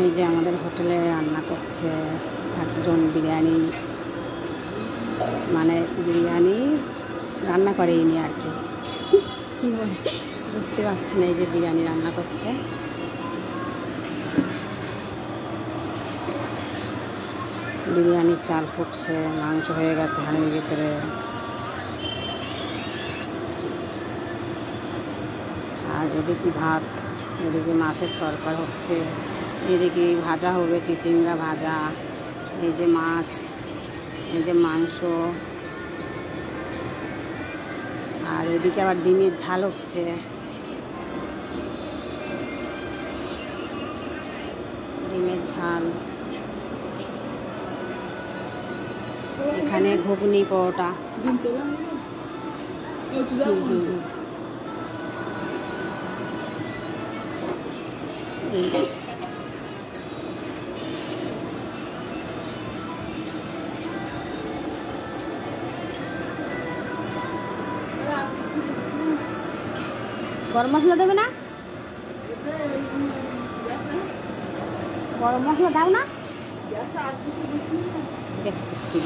এই যে আমাদের হোটেলে রান্না করছে একজন বিরিয়ানি, মানে বিরিয়ানি রান্না করে ইনি আর কি, কী বলে বুঝতে পারছি না। এই যে বিরিয়ানি রান্না করছে, বিরিয়ানির চাল ফুটছে, মাংস হয়ে গেছে হাঁড়ির ভিতরে। আর এদিকে ভাত, এদিকে মাছের তরকারি হচ্ছে, এদিকে ভাজা হবে চিচিঙ্গা ভাজা, এই যে মাছ, এই যে মাংস, আর এদিকে আবার ডিমের ঝাল হচ্ছে। ডিমের ঝাল, এখানে ঘুগনি পরোটা। গরম মশলা দেবে না? গরম মশলা দাও না, দেখতে